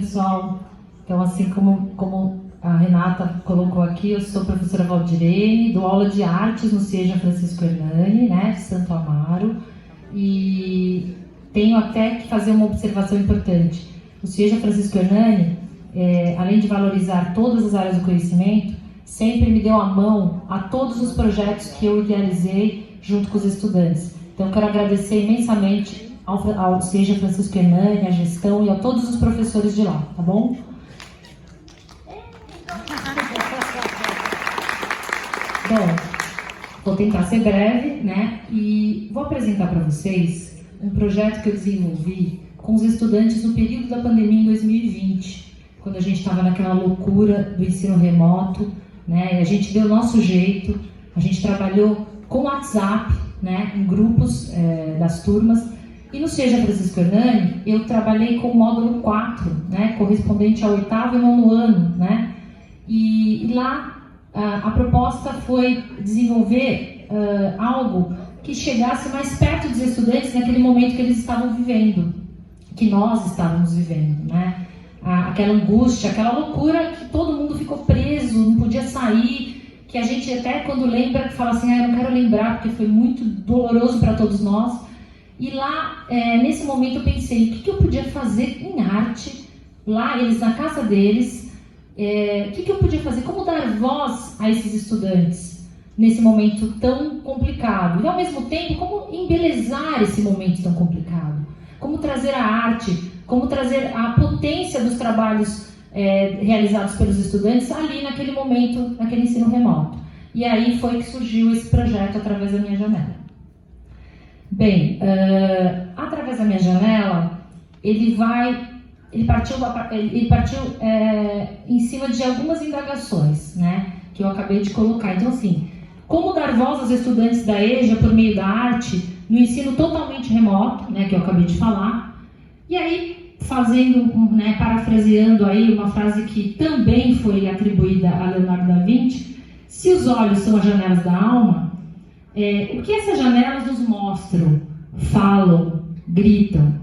Pessoal, então assim como a Renata colocou aqui, eu sou professora Valdirene, dou aula de artes no Seja Francisco Hernani, né, de Santo Amaro, e tenho até que fazer uma observação importante. O Seja Francisco Hernani, além de valorizar todas as áreas do conhecimento, sempre me deu a mão a todos os projetos que eu idealizei junto com os estudantes. Então eu quero agradecer imensamente ao Seja Francisco Hernani, à gestão e a todos os professores de lá, tá bom? Bom, vou tentar ser breve, né? E vou apresentar para vocês um projeto que eu desenvolvi com os estudantes no período da pandemia em 2020, quando a gente estava naquela loucura do ensino remoto, né? E a gente deu o nosso jeito, a gente trabalhou com WhatsApp, né? Em grupos das turmas. E no Seja Francisco Hernani, eu trabalhei com o módulo 4, né, correspondente ao 8º e 9º ano, né, e lá a proposta foi desenvolver algo que chegasse mais perto dos estudantes naquele momento que eles estavam vivendo, que nós estávamos vivendo, né, aquela angústia, aquela loucura que todo mundo ficou preso, não podia sair, que a gente até quando lembra, fala assim, eu não quero lembrar porque foi muito doloroso para todos nós. E lá, nesse momento, eu pensei, o que eu podia fazer em arte, lá, eles na casa deles, o que eu podia fazer, como dar voz a esses estudantes, nesse momento tão complicado, e ao mesmo tempo, como embelezar esse momento tão complicado, como trazer a arte, como trazer a potência dos trabalhos realizados pelos estudantes ali naquele momento, naquele ensino remoto. E aí foi que surgiu esse projeto através da minha janela. Bem, através da minha janela, ele partiu em cima de algumas indagações, né, que eu acabei de colocar. Então, assim, como dar voz aos estudantes da EJA por meio da arte no ensino totalmente remoto, né, que eu acabei de falar. E aí, parafraseando aí uma frase que também foi atribuída a Leonardo da Vinci, se os olhos são as janelas da alma, o que essas janelas nos mostram, falam, gritam?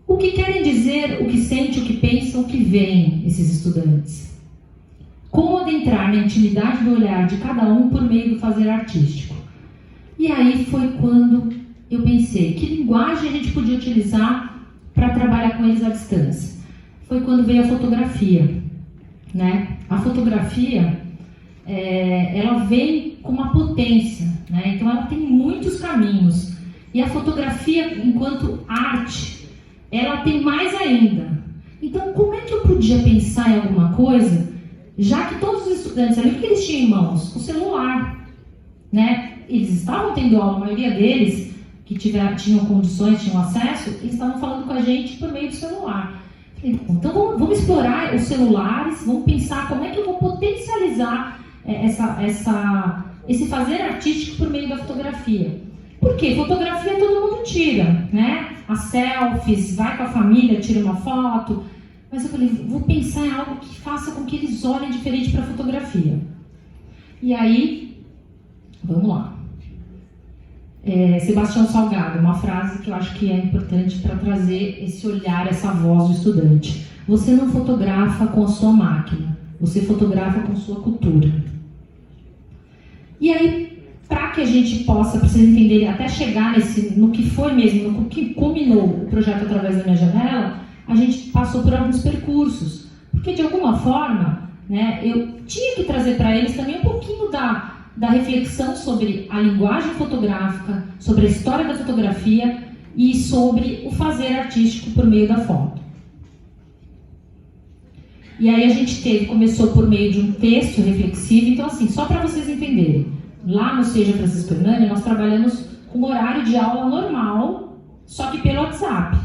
O que querem dizer, o que sentem, o que pensam, o que veem esses estudantes? Como adentrar na intimidade do olhar de cada um por meio do fazer artístico? E aí foi quando eu pensei, que linguagem a gente podia utilizar para trabalhar com eles à distância? Foi quando veio a fotografia, né? A fotografia, ela vem com uma potência, né? Então ela tem muitos caminhos, e a fotografia enquanto arte, ela tem mais ainda. Então como é que eu podia pensar em alguma coisa, já que todos os estudantes ali, o que eles tinham em mãos? O celular, né? Eles estavam tendo aula, a maioria deles que tinham condições, tinham acesso, eles estavam falando com a gente por meio do celular. Então vamos explorar os celulares, vamos pensar como é que eu vou potencializar esse fazer artístico por meio da fotografia. Por quê? Fotografia todo mundo tira, né? As selfies, vai com a família, tira uma foto. Mas eu falei, vou pensar em algo que faça com que eles olhem diferente para a fotografia. E aí, vamos lá. Sebastião Salgado, uma frase que eu acho que é importante para trazer esse olhar, essa voz do estudante. Você não fotografa com a sua máquina, você fotografa com sua cultura. E aí, para que a gente possa, para vocês entenderem, até chegar no que foi mesmo, no que culminou o projeto através da minha janela, a gente passou por alguns percursos. Porque, de alguma forma, né, eu tinha que trazer para eles também um pouquinho da reflexão sobre a linguagem fotográfica, sobre a história da fotografia e sobre o fazer artístico por meio da foto. E aí a gente começou por meio de um texto reflexivo. Então, assim, só para vocês entenderem, lá no Seja Francisco Hernani, nós trabalhamos com um horário de aula normal, só que pelo WhatsApp.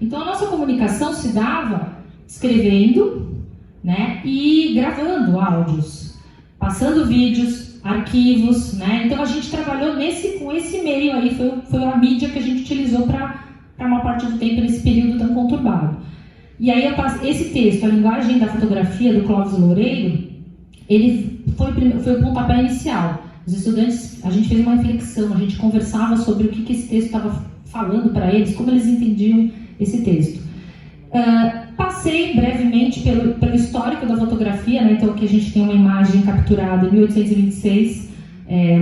Então, a nossa comunicação se dava escrevendo, né, e gravando áudios, passando vídeos, arquivos, né? Então, a gente trabalhou com esse meio aí, foi a mídia que a gente utilizou para uma parte do tempo nesse período tão conturbado. E aí, esse texto, A Linguagem da Fotografia, do Clóvis Loureiro, ele foi o pontapé inicial. Os estudantes, a gente fez uma reflexão, a gente conversava sobre o que esse texto estava falando para eles, como eles entendiam esse texto. passei brevemente pelo histórico da fotografia, né? Então aqui a gente tem uma imagem capturada em 1826,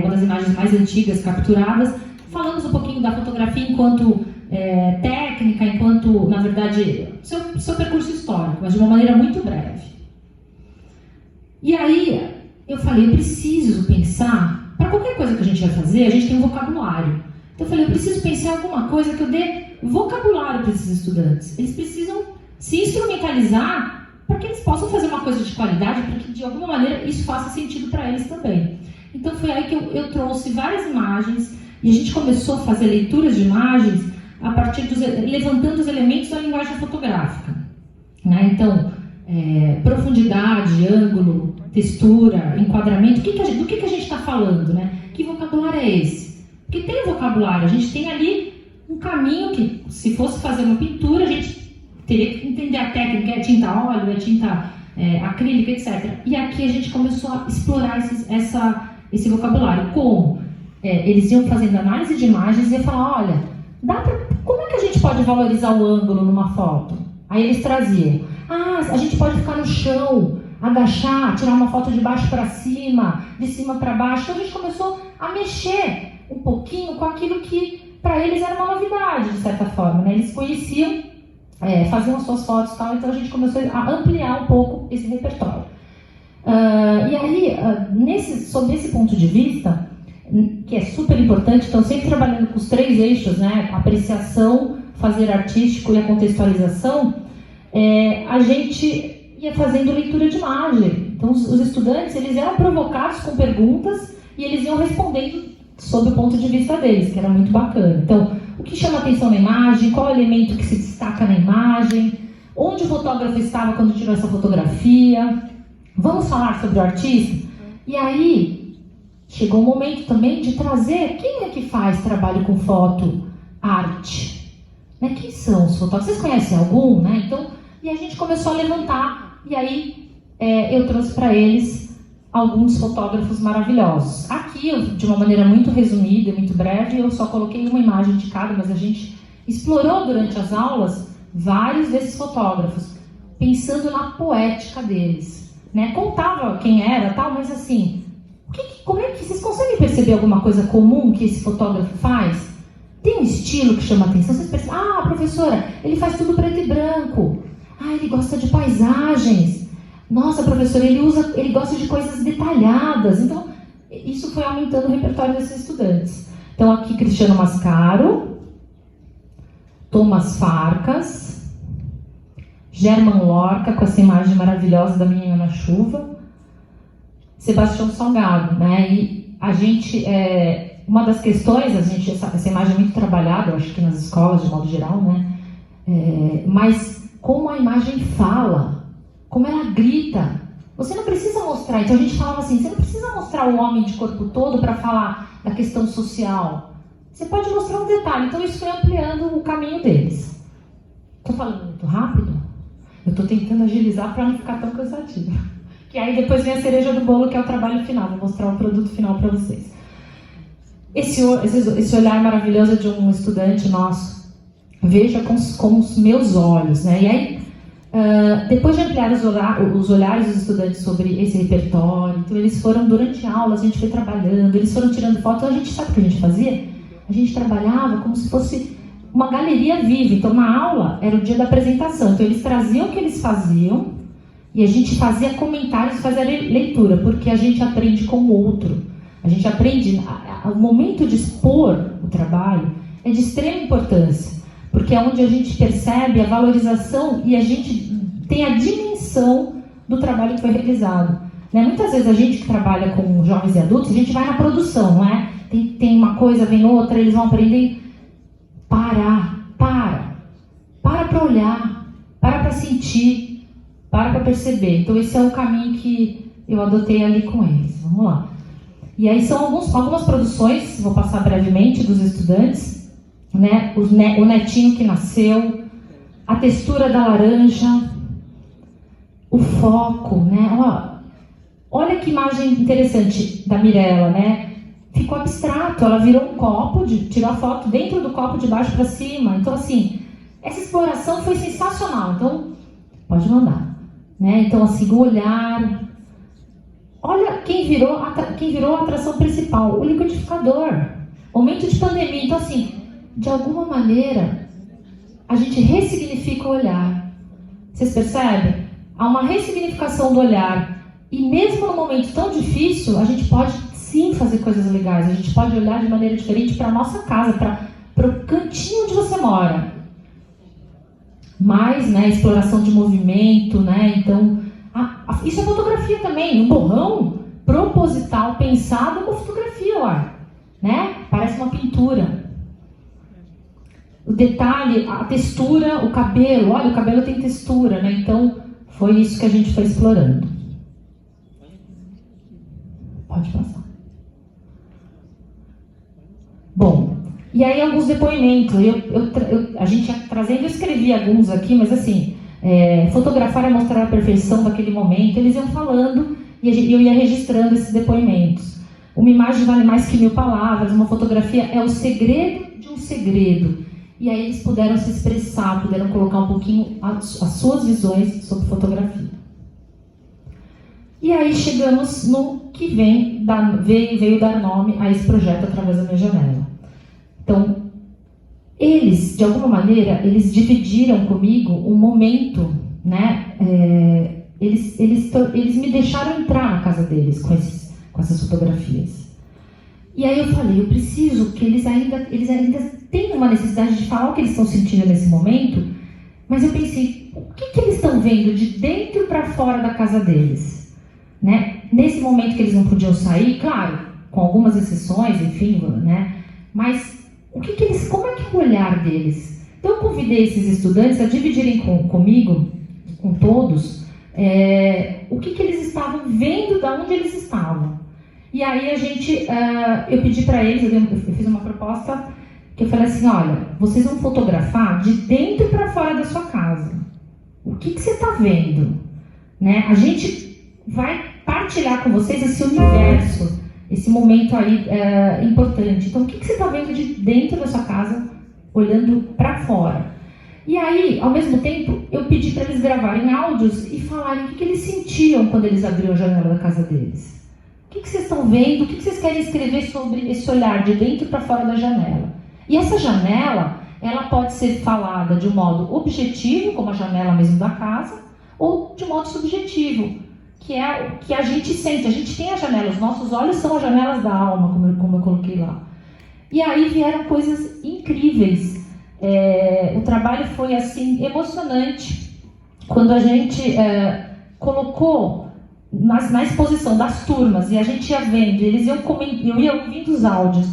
uma das imagens mais antigas capturadas. Falamos um pouquinho da fotografia enquanto técnica, enquanto, na verdade, seu percurso histórico, mas de uma maneira muito breve. E aí eu falei, eu preciso pensar, para qualquer coisa que a gente vai fazer, a gente tem um vocabulário. Então eu falei, eu preciso pensar em alguma coisa que eu dê vocabulário para esses estudantes. Eles precisam se instrumentalizar para que eles possam fazer uma coisa de qualidade, para que de alguma maneira isso faça sentido para eles também. Então foi aí que eu trouxe várias imagens e a gente começou a fazer leituras de imagens a partir levantando os elementos da linguagem fotográfica, né? Então, profundidade, ângulo, textura, enquadramento, do que a gente está falando, né? Que vocabulário é esse? Porque tem vocabulário, a gente tem ali um caminho que, se fosse fazer uma pintura, a gente teria que entender a técnica, é tinta a óleo, é tinta acrílica, etc. E aqui a gente começou a explorar esse vocabulário. Como? Eles iam fazendo análise de imagens e iam falar, olha, como é que a gente pode valorizar o ângulo numa foto? Aí eles traziam, a gente pode ficar no chão, agachar, tirar uma foto de baixo para cima, de cima para baixo. Então a gente começou a mexer um pouquinho com aquilo que para eles era uma novidade, de certa forma, né? Eles conheciam, faziam as suas fotos e tal, então a gente começou a ampliar um pouco esse repertório. E aí, sob esse ponto de vista, que é super importante, então sempre trabalhando com os 3 eixos, né? Apreciação, fazer artístico e a contextualização, a gente ia fazendo leitura de imagem. Então os estudantes, eles eram provocados com perguntas e eles iam respondendo sob o ponto de vista deles, que era muito bacana. Então, o que chama atenção na imagem, qual é o elemento que se destaca na imagem, onde o fotógrafo estava quando tirou essa fotografia, vamos falar sobre o artista? E aí, chegou o momento também de trazer quem é que faz trabalho com foto, arte. Né? Quem são os fotógrafos? Vocês conhecem algum? Né? Então, e a gente começou a levantar, e aí eu trouxe para eles alguns fotógrafos maravilhosos. Aqui, de uma maneira muito resumida, muito breve, eu só coloquei uma imagem de cada, mas a gente explorou durante as aulas vários desses fotógrafos, pensando na poética deles. Né? Contava quem era, tal, mas assim, como é que vocês conseguem perceber alguma coisa comum que esse fotógrafo faz? Tem um estilo que chama atenção? Vocês percebem? Professora, ele faz tudo preto e branco. Ele gosta de paisagens. Nossa, professora, ele gosta de coisas detalhadas. Então, isso foi aumentando o repertório desses estudantes. Então, aqui, Cristiano Mascaro, Thomas Farkas, German Lorca, com essa imagem maravilhosa da menina na chuva, Sebastião Salgado, né? E a gente, uma das questões, essa imagem é muito trabalhada, eu acho que nas escolas, de modo geral, né? Mas como a imagem fala, como ela grita, você não precisa mostrar. Então a gente falava assim, você não precisa mostrar o homem de corpo todo para falar da questão social. Você pode mostrar um detalhe. Então isso foi ampliando o caminho deles. Estou falando muito rápido? Eu estou tentando agilizar para não ficar tão cansativo. Que aí depois vem a cereja do bolo, que é o trabalho final. Vou mostrar o produto final para vocês. Esse olhar maravilhoso de um estudante nosso. Veja com os meus olhos, né? E aí, depois de ampliar os olhares dos estudantes sobre esse repertório, então eles foram, durante a aula, a gente foi trabalhando, eles foram tirando fotos. A gente sabe o que a gente fazia? A gente trabalhava como se fosse uma galeria viva. Então, na aula, era o dia da apresentação. Então, eles traziam o que eles faziam e a gente fazia comentários, fazia leitura, porque a gente aprende com o outro. A gente aprende, o momento de expor o trabalho é de extrema importância, porque é onde a gente percebe a valorização e a gente tem a dimensão do trabalho que foi realizado. Né? Muitas vezes a gente que trabalha com jovens e adultos, a gente vai na produção, não é? Tem uma coisa, vem outra, eles vão aprender. Para olhar, para sentir, para perceber. Então esse é o caminho que eu adotei ali com eles. Vamos lá. E aí são algumas produções, vou passar brevemente, dos estudantes, né? O netinho que nasceu, a textura da laranja, o foco, né? Olha que imagem interessante da Mirella, né? Ficou abstrato, ela virou um copo, tirou a foto dentro do copo de baixo para cima. Então, assim, essa exploração foi sensacional. Então, Pode mandar. Né? Então, assim, o olhar... Olha quem virou a atração principal, o liquidificador. Momento de pandemia. Então, assim, de alguma maneira, a gente ressignifica o olhar. Vocês percebem? Há uma ressignificação do olhar. E mesmo num momento tão difícil, a gente pode sim fazer coisas legais. A gente pode olhar de maneira diferente para a nossa casa, para o cantinho onde você mora. Mais, né, exploração de movimento, né? Então, isso é fotografia também. Um borrão proposital, pensado, é uma fotografia lá, né? Parece uma pintura. O detalhe, a textura, o cabelo. Olha, o cabelo tem textura, né? Então, foi isso que a gente foi explorando. Pode passar. Bom, e aí alguns depoimentos. A gente ia trazendo, eu escrevi alguns aqui, mas assim, fotografar é mostrar a perfeição daquele momento. Eles iam falando e eu ia registrando esses depoimentos. Uma imagem vale mais que 1000 palavras, uma fotografia é o segredo de um segredo. E aí eles puderam se expressar, puderam colocar um pouquinho as suas visões sobre fotografia. E aí chegamos no que veio dar nome a esse projeto através da minha janela. Então, eles, de alguma maneira, eles dividiram comigo um momento, né? Eles me deixaram entrar na casa deles com essas fotografias. E aí eu falei, eu preciso que eles ainda tenham uma necessidade de falar o que eles estão sentindo nesse momento, mas eu pensei, o que eles estão vendo de dentro para fora da casa deles? Né? Nesse momento que eles não podiam sair, claro, com algumas exceções, enfim, né? Mas como é que é o olhar deles? Então eu convidei esses estudantes a dividirem comigo, com todos, o que eles estavam vendo, de onde eles estavam. E aí eu pedi para eles, eu fiz uma proposta que eu falei assim, olha, vocês vão fotografar de dentro para fora da sua casa. O que você está vendo? Né? A gente vai partilhar com vocês esse universo, esse momento aí importante. Então, o que você está vendo de dentro da sua casa, olhando para fora? E aí, ao mesmo tempo, eu pedi para eles gravarem áudios e falarem o que eles sentiam quando eles abriam a janela da casa deles. O que vocês estão vendo? O que vocês querem escrever sobre esse olhar de dentro para fora da janela? E essa janela, ela pode ser falada de um modo objetivo, como a janela mesmo da casa, ou de modo subjetivo, que é o que a gente sente. A gente tem a janela, os nossos olhos são as janelas da alma, como eu coloquei lá. E aí vieram coisas incríveis. O trabalho foi assim emocionante quando a gente colocou na exposição das turmas e a gente ia vendo, eu ia ouvindo os áudios.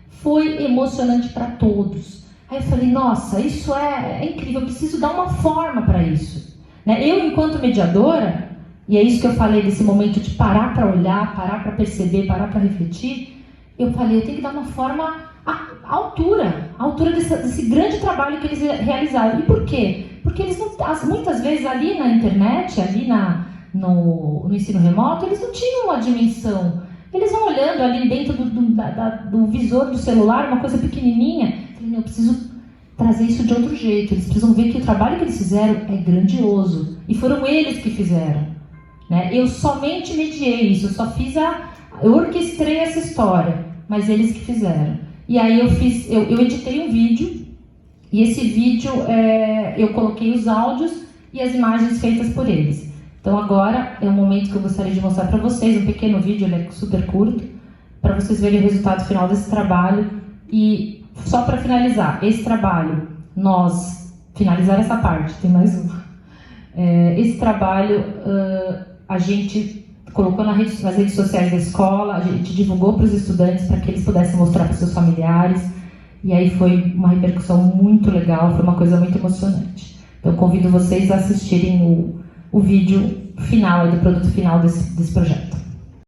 Foi emocionante para todos. Aí eu falei, nossa, isso é incrível, eu preciso dar uma forma para isso. Né? Eu, enquanto mediadora, e é isso que eu falei desse momento de parar para olhar, parar para perceber, parar para refletir, eu falei, eu tenho que dar uma forma à altura desse grande trabalho que eles realizaram. E por quê? Porque eles muitas vezes ali na internet, ali no ensino remoto, eles não tinham uma dimensão. Eles vão olhando ali dentro do visor do celular, uma coisa pequenininha. Eu falei, eu preciso trazer isso de outro jeito. Eles precisam ver que o trabalho que eles fizeram é grandioso. E foram eles que fizeram. Né? Eu somente mediei isso, eu orquestrei essa história, mas eles que fizeram. E aí eu editei um vídeo, e esse vídeo eu coloquei os áudios e as imagens feitas por eles. Então agora é um momento que eu gostaria de mostrar para vocês, um pequeno vídeo, ele é super curto, para vocês verem o resultado final desse trabalho. E só para finalizar, esse trabalho, finalizar essa parte, tem mais uma. Esse trabalho a gente colocou nas redes sociais da escola, a gente divulgou para os estudantes para que eles pudessem mostrar para seus familiares, e aí foi uma repercussão muito legal, foi uma coisa muito emocionante. Então eu convido vocês a assistirem o vídeo final, do produto final desse projeto.